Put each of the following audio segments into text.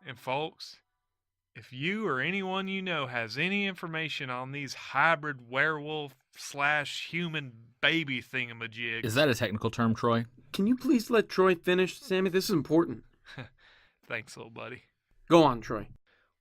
And folks, if you or anyone you know has any information on these hybrid werewolf slash human baby thingamajigs. Is that a technical term, Troy? Can you please let Troy finish, Sammy? This is important. Thanks, little buddy. Go on, Troy.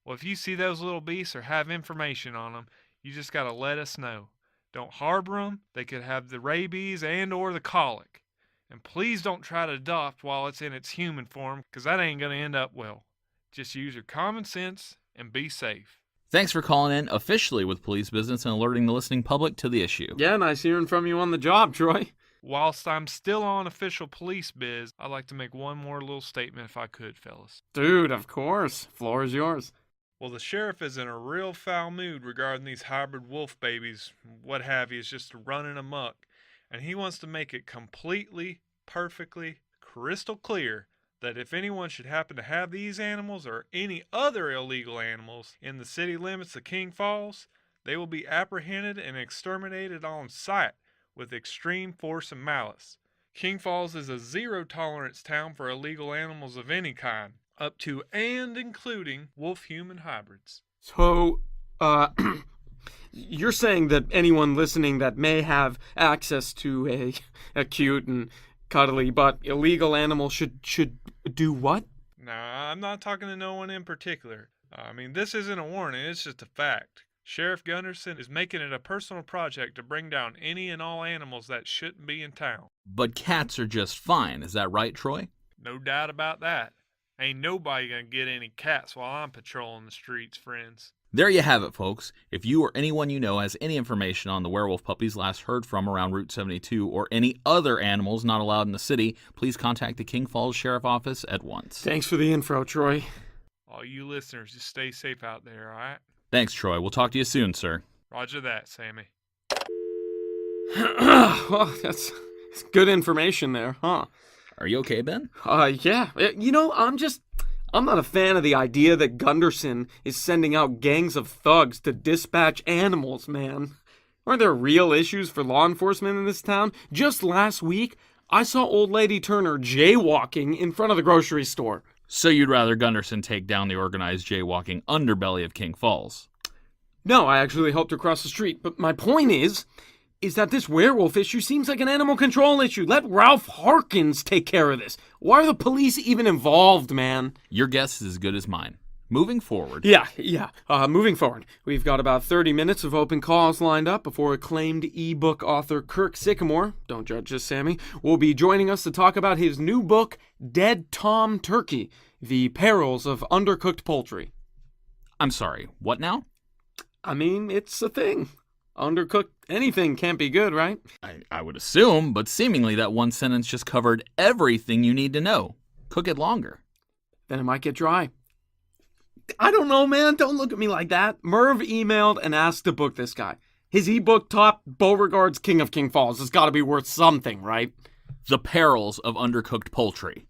Well, if you see those little beasts or have information on them, you just gotta let us know. Don't harbor them. They could have the rabies and or the colic. And please don't try to adopt while it's in its human form, because that ain't gonna end up well. Just use your common sense and be safe. Thanks for calling in officially with Police Business and alerting the listening public to the issue. Yeah, nice hearing from you on the job, Troy. Whilst I'm still on official police biz, I'd like to make one more little statement if I could, fellas. Dude, of course. Floor is yours. Well, the sheriff is in a real foul mood regarding these hybrid wolf babies, what have you, is just running amok. And he wants to make it completely, perfectly, crystal clear that if anyone should happen to have these animals or any other illegal animals in the city limits of King Falls, they will be apprehended and exterminated on sight with extreme force and malice. King Falls is a zero-tolerance town for illegal animals of any kind, up to and including wolf-human hybrids. So, you're saying that anyone listening that may have access to a cute and cuddly but illegal animal should do what? Nah, I'm not talking to no one in particular. This isn't a warning, it's just a fact. Sheriff Gunderson is making it a personal project to bring down any and all animals that shouldn't be in town. But cats are just fine, is that right, Troy? No doubt about that. Ain't nobody gonna get any cats while I'm patrolling the streets, friends. There you have it, folks. If you or anyone you know has any information on the werewolf puppies last heard from around Route 72 or any other animals not allowed in the city, please contact the King Falls Sheriff Office at once. Thanks for the info, Troy. All you listeners, just stay safe out there, alright? Thanks, Troy. We'll talk to you soon, sir. Roger that, Sammy. Well, that's good information there, huh? Are you okay, Ben? Yeah. You know, I'm not a fan of the idea that Gunderson is sending out gangs of thugs to dispatch animals, man. Aren't there real issues for law enforcement in this town? Just last week, I saw Old Lady Turner jaywalking in front of the grocery store. So you'd rather Gunderson take down the organized jaywalking underbelly of King Falls? No, I actually helped her cross the street. But my point is that this werewolf issue seems like an animal control issue. Let Ralph Harkins take care of this. Why are the police even involved, man? Your guess is as good as mine. Moving forward. Yeah. Moving forward. We've got about 30 minutes of open calls lined up before acclaimed ebook author Kirk Sycamore, don't judge us, Sammy, will be joining us to talk about his new book, Dead Tom Turkey, The Perils of Undercooked Poultry. I'm sorry, what now? It's a thing. Undercooked anything can't be good, right? I would assume, but seemingly that one sentence just covered everything you need to know. Cook it longer. Then it might get dry. I don't know, man. Don't look at me like that. Merv emailed and asked to book this guy. His ebook top, Beauregard's King of King Falls, has got to be worth something, right? The Perils of Undercooked Poultry.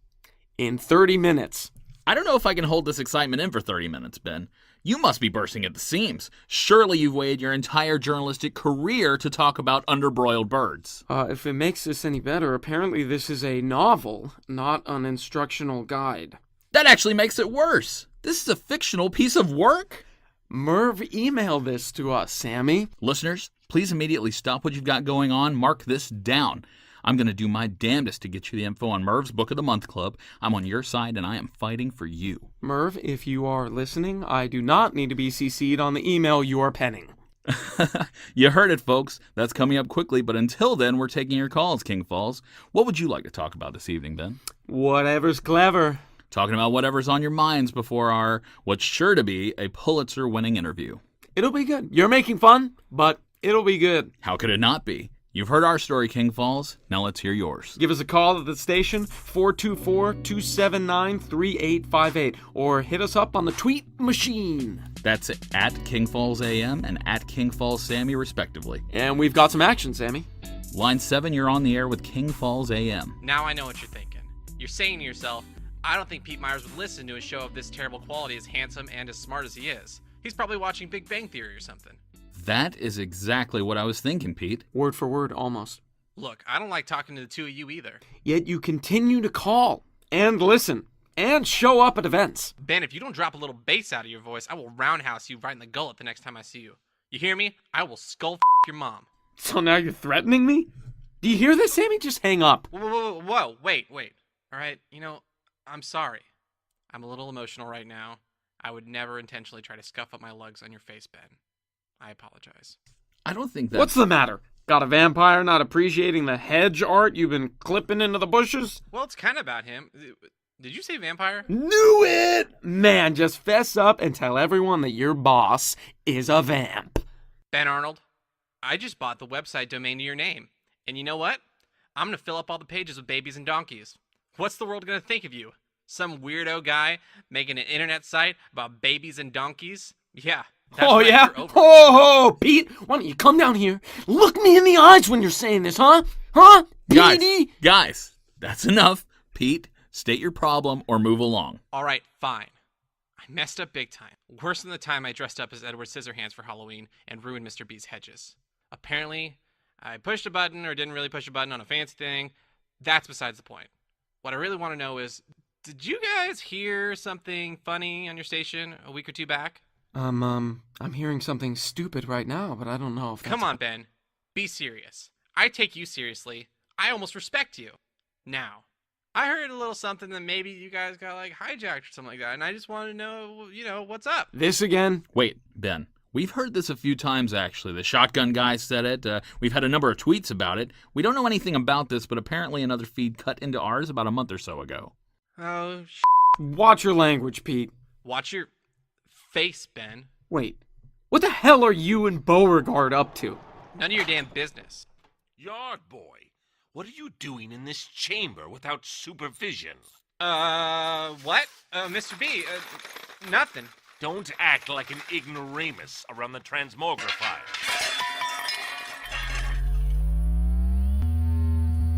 In 30 minutes. I don't know if I can hold this excitement in for 30 minutes, Ben. You must be bursting at the seams. Surely you've waited your entire journalistic career to talk about underbroiled birds. If it makes this any better, apparently this is a novel, not an instructional guide. That actually makes it worse. This is a fictional piece of work? Merv emailed this to us, Sammy. Listeners, please immediately stop what you've got going on. Mark this down. I'm going to do my damnedest to get you the info on Merv's Book of the Month Club. I'm on your side, and I am fighting for you. Merv, if you are listening, I do not need to be CC'd on the email you are penning. You heard it, folks. That's coming up quickly, but until then, we're taking your calls, King Falls. What would you like to talk about this evening, Ben? Whatever's clever. Talking about whatever's on your minds before our, what's sure to be, a Pulitzer-winning interview. It'll be good. You're making fun, but it'll be good. How could it not be? You've heard our story, King Falls. Now let's hear yours. Give us a call at the station, 424-279-3858, or hit us up on the tweet machine. That's at King Falls AM and at King Falls Sammy, respectively. And we've got some action, Sammy. Line 7, you're on the air with King Falls AM. Now I know what you're thinking. You're saying to yourself, I don't think Pete Myers would listen to a show of this terrible quality as handsome and as smart as he is. He's probably watching Big Bang Theory or something. That is exactly what I was thinking, Pete. Word for word, almost. Look, I don't like talking to the two of you either. Yet you continue to call and listen. and show up at events. Ben, if you don't drop a little bass out of your voice, I will roundhouse you right in the gullet the next time I see you. You hear me? I will skull your mom. So now you're threatening me? Do you hear this, Sammy? Just hang up. Whoa, wait. All right, I'm sorry. I'm a little emotional right now. I would never intentionally try to scuff up my lugs on your face, Ben. I apologize. I don't think that. What's the matter? Got a vampire not appreciating the hedge art you've been clipping into the bushes? Well, it's kind of about him. Did you say vampire? Knew it! Man, just fess up and tell everyone that your boss is a vamp. Ben Arnold, I just bought the website domain to your name. And you know what? I'm going to fill up all the pages with babies and donkeys. What's the world going to think of you? Some weirdo guy making an internet site about babies and donkeys? Yeah. Oh, right, yeah? you're over. Oh, Pete, why don't you come down here? Look me in the eyes when you're saying this, huh? Huh? Petey? Guys, that's enough. Pete, state your problem or move along. All right, fine. I messed up big time. Worse than the time I dressed up as Edward Scissorhands for Halloween and ruined Mr. B's hedges. Apparently, I pushed a button or didn't really push a button on a fancy thing. That's besides the point. What I really want to know is, did you guys hear something funny on your station a week or two back? I'm hearing something stupid right now, but I don't know if that's... Come on, Ben. Be serious. I take you seriously. I almost respect you. Now, I heard a little something that maybe you guys got, hijacked or something like that, and I just want to know, what's up? This again? Wait, Ben. We've heard this a few times, actually. The shotgun guy said it. We've had a number of tweets about it. We don't know anything about this, but apparently another feed cut into ours about a month or so ago. Oh, Watch your language, Pete. Watch your face, Ben. Wait, what the hell are you and Beauregard up to? None of your damn business. Yard boy, what are you doing in this chamber without supervision? What? Mr. B, nothing. Don't act like an ignoramus around the transmogrifier.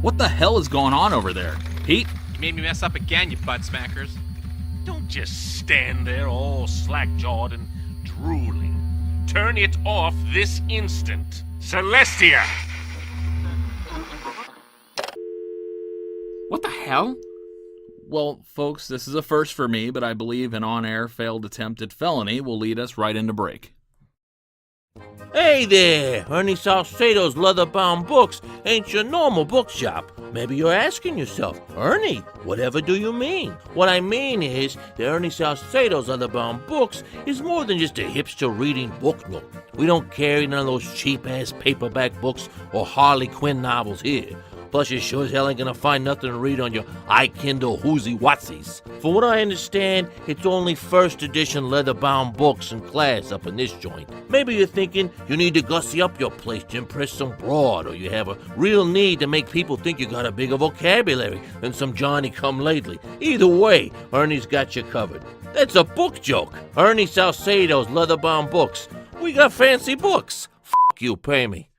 What the hell is going on over there? Pete? You made me mess up again, you butt smackers. Don't just stand there all slack-jawed and drooling. Turn it off this instant. Celestia! What the hell? Well, folks, this is a first for me, but I believe an on-air failed attempt at felony will lead us right into break. Hey there! Ernie Salcedo's leather-bound books ain't your normal bookshop. Maybe you're asking yourself, Ernie, whatever do you mean? What I mean is that Ernie Salcedo's leather-bound books is more than just a hipster reading book nook. We don't carry none of those cheap-ass paperback books or Harley Quinn novels here. Plus, you sure as hell ain't gonna find nothing to read on your iKindle Whoozy Watsies. From what I understand, it's only first edition leather-bound books in class up in this joint. Maybe you're thinking you need to gussy up your place to impress some broad, or you have a real need to make people think you got a bigger vocabulary than some Johnny-come-lately. Either way, Ernie's got you covered. That's a book joke. Ernie Salcedo's leather-bound books. We got fancy books. F*** you, pay me.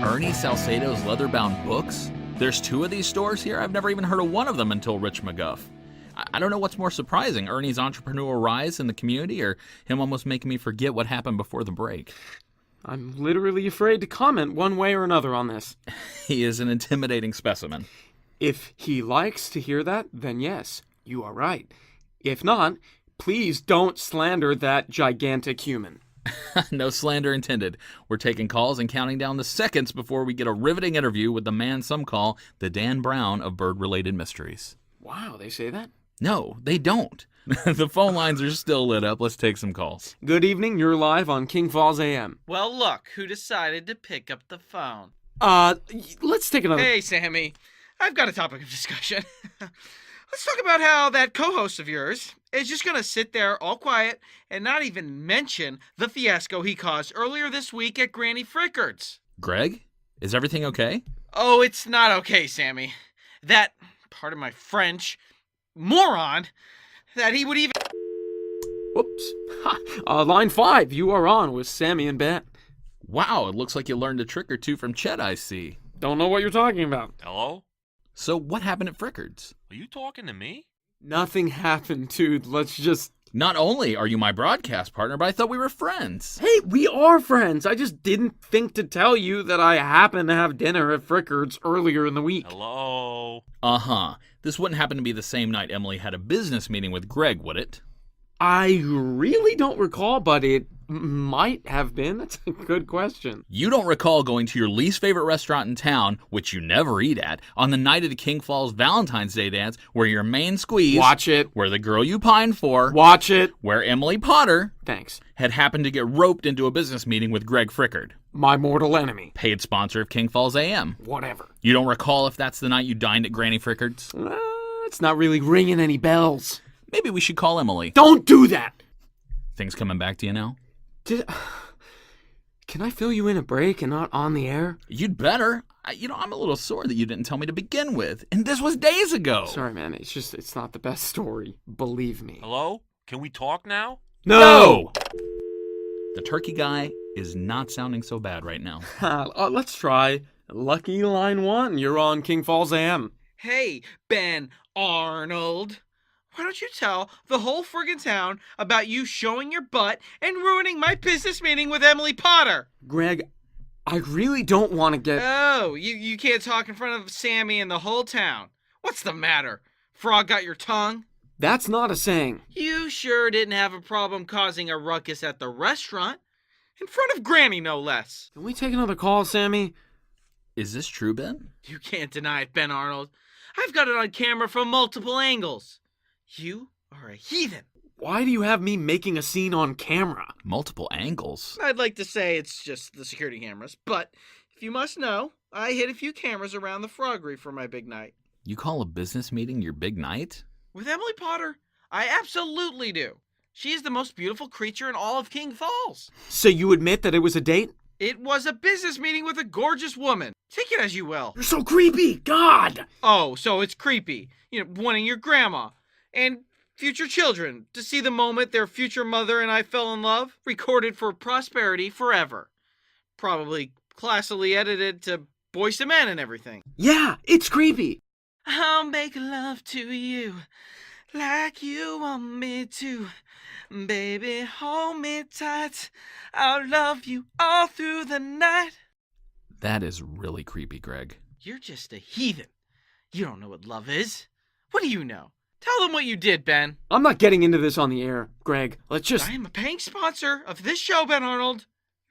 Ernie Salcedo's leather-bound books? There's two of these stores here? I've never even heard of one of them until Rich McGuff. I don't know what's more surprising, Ernie's entrepreneurial rise in the community or him almost making me forget what happened before the break. I'm literally afraid to comment one way or another on this. He is an intimidating specimen. If he likes to hear that, then yes, you are right. If not, please don't slander that gigantic human. No slander intended. We're taking calls and counting down the seconds before we get a riveting interview with the man some call the Dan Brown of bird-related mysteries. Wow, they say that? No, they don't. The phone lines are still lit up. Let's take some calls. Good evening, you're live on King Falls AM. Well, look, who decided to pick up the phone? Let's take another... Hey, Sammy. I've got a topic of discussion. Let's talk about how that co-host of yours is just going to sit there all quiet and not even mention the fiasco he caused earlier this week at Granny Frickard's. Greg, is everything okay? Oh, it's not okay, Sammy. That, pardon my French, moron, that he would even... Whoops. Line 5, you are on with Sammy and Ben. Wow, it looks like you learned a trick or two from Chet, I see. Don't know what you're talking about. Hello? So what happened at Frickard's? Are you talking to me? Nothing happened, dude. Let's just Not only are you my broadcast partner, but I thought we were friends. Hey, we are friends. I just didn't think to tell you that I happened to have dinner at Frickard's earlier in the week. Hello? Uh-huh. This wouldn't happen to be the same night Emily had a business meeting with Greg, would it? I really don't recall, but it might have been. That's a good question. You don't recall going to your least favorite restaurant in town, which you never eat at, on the night of the King Falls Valentine's Day dance, where your main squeeze, Watch it. where the girl you pine for, Watch it. where Emily Potter Thanks. had happened to get roped into a business meeting with Greg Frickard, My mortal enemy. paid sponsor of King Falls AM. Whatever. You don't recall if that's the night you dined at Granny Frickard's? It's not really ringing any bells. Maybe we should call Emily. Don't do that! Things coming back to you now? Can I fill you in a break and not on the air? You'd better. I'm a little sore that you didn't tell me to begin with. And this was days ago. Sorry, man. It's not the best story. Believe me. Hello? Can we talk now? No! The turkey guy is not sounding so bad right now. Let's try. Lucky line 1. You're on King Falls AM. Hey, Ben Arnold. Why don't you tell the whole friggin' town about you showing your butt and ruining my business meeting with Emily Potter? Greg, I really don't want to get... Oh, you can't talk in front of Sammy and the whole town. What's the matter? Frog got your tongue? That's not a saying. You sure didn't have a problem causing a ruckus at the restaurant. In front of Granny, no less. Can we take another call, Sammy? Is this true, Ben? You can't deny it, Ben Arnold. I've got it on camera from multiple angles. You are a heathen. Why do you have me making a scene on camera? Multiple angles. I'd like to say it's just the security cameras, but if you must know, I hid a few cameras around the froggery for my big night. You call a business meeting your big night? With Emily Potter, I absolutely do. She is the most beautiful creature in all of King Falls. So you admit that it was a date? It was a business meeting with a gorgeous woman. Take it as you will. You're so creepy! God! Oh, so it's creepy. Wanting your grandma and future children to see the moment their future mother and I fell in love, recorded for prosperity forever. Probably classily edited to Boyz II Men and everything. Yeah, it's creepy. I'll make love to you like you want me to. Baby, hold me tight. I'll love you all through the night. That is really creepy, Greg. You're just a heathen. You don't know what love is. What do you know? Tell them what you did, Ben. I'm not getting into this on the air, Greg. Let's just... I am a paying sponsor of this show, Ben Arnold. You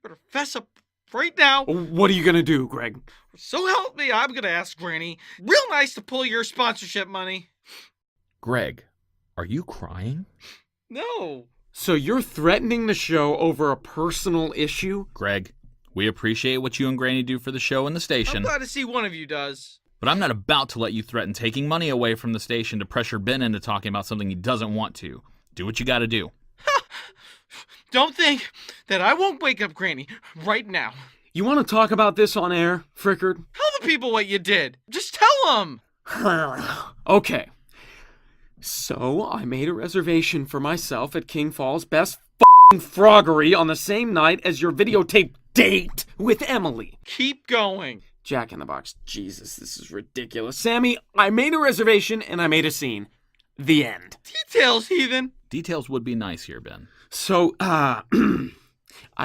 better fess up right now. What are you gonna do, Greg? So help me, I'm gonna ask Granny. Real nice to pull your sponsorship money. Greg, are you crying? No. So you're threatening the show over a personal issue? Greg, we appreciate what you and Granny do for the show and the I'm station, glad to see one of you does. but I'm not about to let you threaten taking money away from the station to pressure Ben into talking about something he doesn't want to. Do what you gotta do. Don't think that I won't wake up Granny right now. You want to talk about this on air, Frickard? Tell the people what you did. Just tell them. Okay. So, I made a reservation for myself at King Falls' best froggery on the same night as your videotape date with Emily. Keep going. Jack in the Box. Jesus, this is ridiculous. Sammy, I made a reservation and I made a scene. The end. Details, heathen. Details would be nice here, Ben. So, I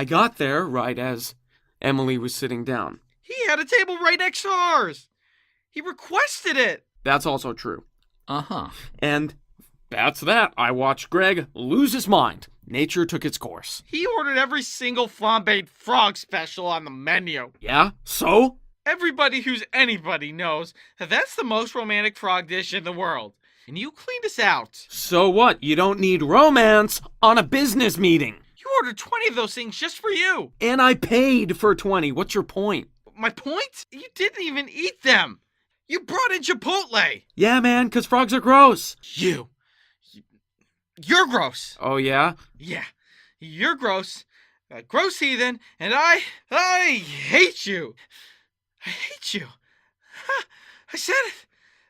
got there right as Emily was sitting down. He had a table right next to ours. He requested it. That's also true. Uh-huh. And that's that. I watched Greg lose his mind. Nature took its course. He ordered every single flambéed frog special on the menu. Yeah? So? Everybody who's anybody knows that that's the most romantic frog dish in the world. And you cleaned us out. So what? You don't need romance on a business meeting. You ordered 20 of those things just for you. And I paid for 20. What's your point? My point? You didn't even eat them. You brought in Chipotle. Yeah, man, 'cause frogs are gross. You're gross. Oh, yeah? Yeah, you're gross. A gross heathen, and I hate you. I hate you. I said it.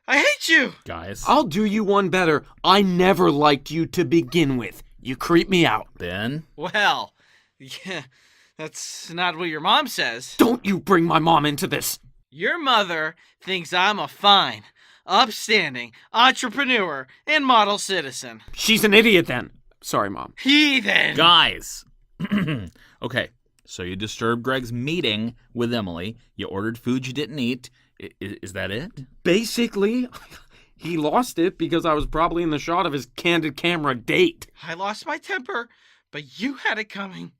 I hate you. Guys. I'll do you one better. I never liked you to begin with. You creep me out. Ben? Well, yeah, that's not what your mom says. Don't you bring my mom into this. Your mother thinks I'm a fine, upstanding entrepreneur and model citizen. She's an idiot then. Sorry, Mom. Heathen! Guys! Okay, so you disturbed Greg's meeting with Emily. You ordered food you didn't eat. Is that it? Basically, he lost it because I was probably in the shot of his candid camera date. I lost my temper, but you had it coming.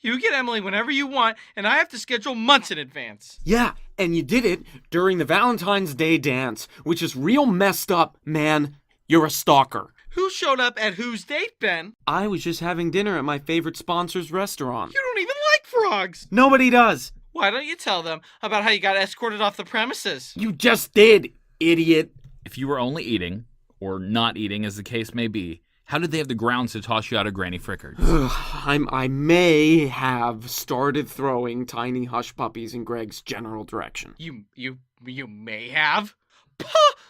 You get Emily whenever you want, and I have to schedule months in advance. Yeah, and you did it during the Valentine's Day dance, which is real messed up, man. You're a stalker. Who showed up at whose date, Ben? I was just having dinner at my favorite sponsor's restaurant. You don't even like frogs. Nobody does. Why don't you tell them about how you got escorted off the premises? You just did, idiot. If you were only eating, or not eating as the case may be, how did they have the grounds to toss you out of Granny Frickard's? I may have started throwing tiny hush puppies in Greg's general direction. You may have?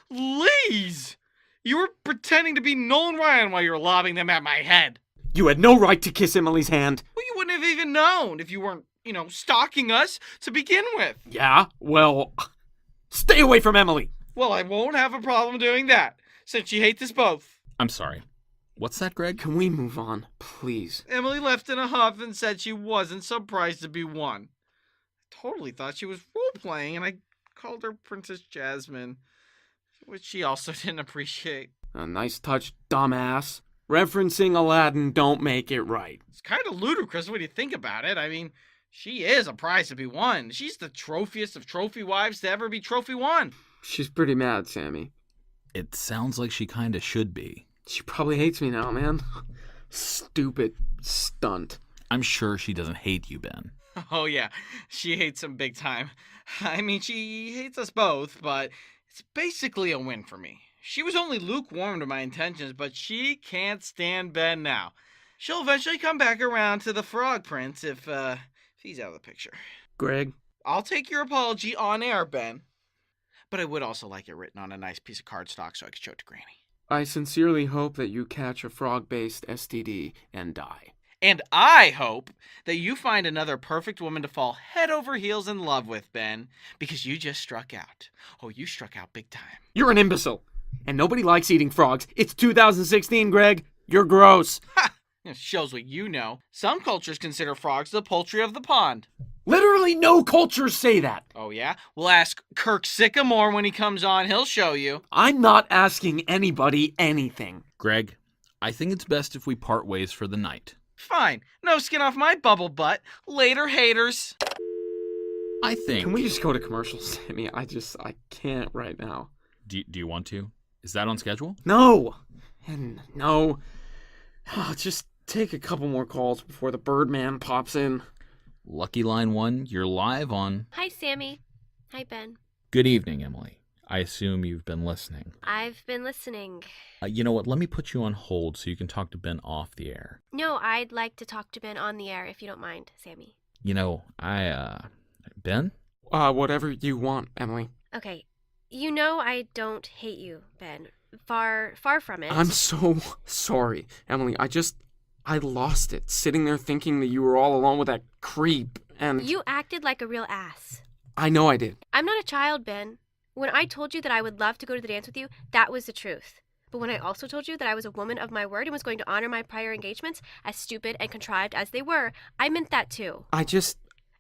Please! You were pretending to be Nolan Ryan while you were lobbing them at my head. You had no right to kiss Emily's hand. Well, you wouldn't have even known if you weren't, stalking us to begin with. Yeah? Well, stay away from Emily. Well, I won't have a problem doing that, since you hate us both. I'm sorry. What's that, Greg? Can we move on, please? Emily left in a huff and said she wasn't surprised to be won. I totally thought she was role-playing, and I called her Princess Jasmine, which she also didn't appreciate. A nice touch, dumbass. Referencing Aladdin don't make it right. It's kind of ludicrous when you think about it. I mean, she is a prize to be won. She's the trophiest of trophy wives to ever be trophy won. She's pretty mad, Sammy. It sounds like she kinda should be. She probably hates me now, man. Stupid stunt. I'm sure she doesn't hate you, Ben. Oh yeah, she hates him big time. I mean, she hates us both, but it's basically a win for me. She was only lukewarm to my intentions, but she can't stand Ben now. She'll eventually come back around to the Frog Prince if he's out of the picture. Greg? I'll take your apology on air, Ben. But I would also like it written on a nice piece of cardstock so I could show it to Granny. I sincerely hope that you catch a frog-based STD and die. And I hope that you find another perfect woman to fall head over heels in love with, Ben, because you just struck out. Oh, you struck out big time. You're an imbecile. And nobody likes eating frogs. It's 2016, Greg. You're gross. Ha! It shows what you know. Some cultures consider frogs the poultry of the pond. Literally no cultures say that. Oh, yeah? We'll ask Kirk Sycamore when he comes on. He'll show you. I'm not asking anybody anything. Greg, I think it's best if we part ways for the night. Fine. No skin off my bubble butt. Later, haters. I think... Can we just go to commercials, Sammy? I can't right now. Do you want to? Is that on schedule? No. And no. Just take a couple more calls before the Birdman pops in. Lucky line 1, you're live on... Hi, Sammy. Hi, Ben. Good evening, Emily. I assume you've been listening. I've been listening. You know what? Let me put you on hold so you can talk to Ben off the air. No, I'd like to talk to Ben on the air if you don't mind, Sammy. You know, Ben? Whatever you want, Emily. Okay. You know I don't hate you, Ben. Far from it. I'm so sorry, Emily. I lost it, sitting there thinking that you were all alone with that creep, and... You acted like a real ass. I know I did. I'm not a child, Ben. When I told you that I would love to go to the dance with you, that was the truth. But when I also told you that I was a woman of my word and was going to honor my prior engagements, as stupid and contrived as they were, I meant that too.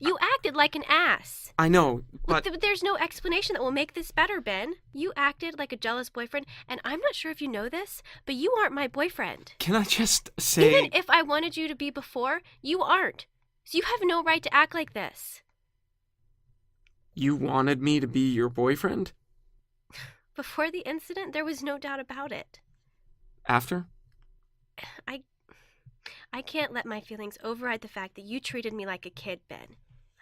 You acted like an ass. I know, but... There's no explanation that will make this better, Ben. You acted like a jealous boyfriend, and I'm not sure if you know this, but you aren't my boyfriend. Can I just say... Even if I wanted you to be before, you aren't. So you have no right to act like this. You wanted me to be your boyfriend? Before the incident, there was no doubt about it. After? I can't let my feelings override the fact that you treated me like a kid, Ben.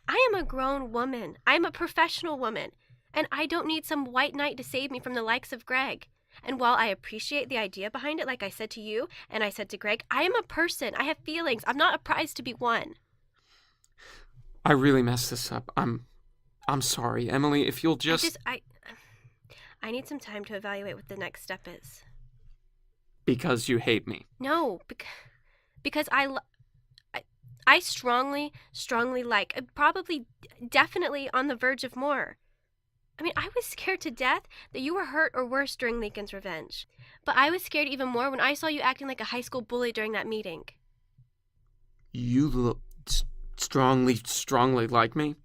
I am a grown woman. I am a professional woman. And I don't need some white knight to save me from the likes of Greg. And while I appreciate the idea behind it, like I said to you, and I said to Greg, I am a person. I have feelings. I'm not a prize to be won. I really messed this up. I'm sorry. Emily, if you'll just... I need some time to evaluate what the next step is. Because you hate me. No, because I strongly like, probably, definitely on the verge of more. I mean, I was scared to death that you were hurt or worse during Lincoln's revenge. But I was scared even more when I saw you acting like a high school bully during that meeting. You look strongly like me.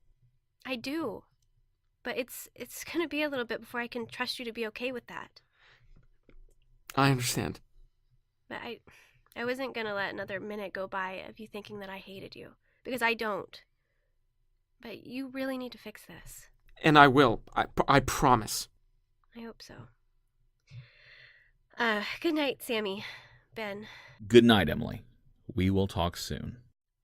I do. But it's gonna be a little bit before I can trust you to be okay with that. I understand. But I wasn't gonna let another minute go by of you thinking that I hated you. Because I don't. But you really need to fix this. And I will. I promise. I hope so. Good night, Sammy. Ben. Good night, Emily. We will talk soon.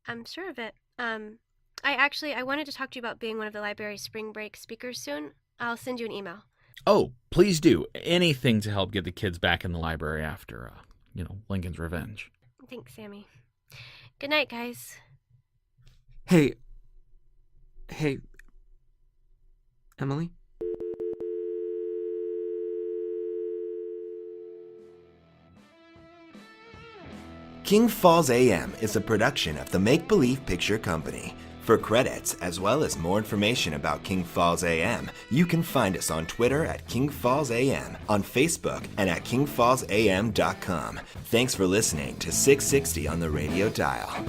I'm sure of it. I wanted to talk to you about being one of the library's spring break speakers soon. I'll send you an email. Oh, please do. Anything to help get the kids back in the library after, Lincoln's revenge. Thanks, Sammy. Good night, guys. Hey, Emily? King Falls AM is a production of the Make Believe Picture Company. For credits, as well as more information about King Falls AM, you can find us on Twitter at King Falls AM, on Facebook, and at kingfallsam.com. Thanks for listening to 660 on the radio dial.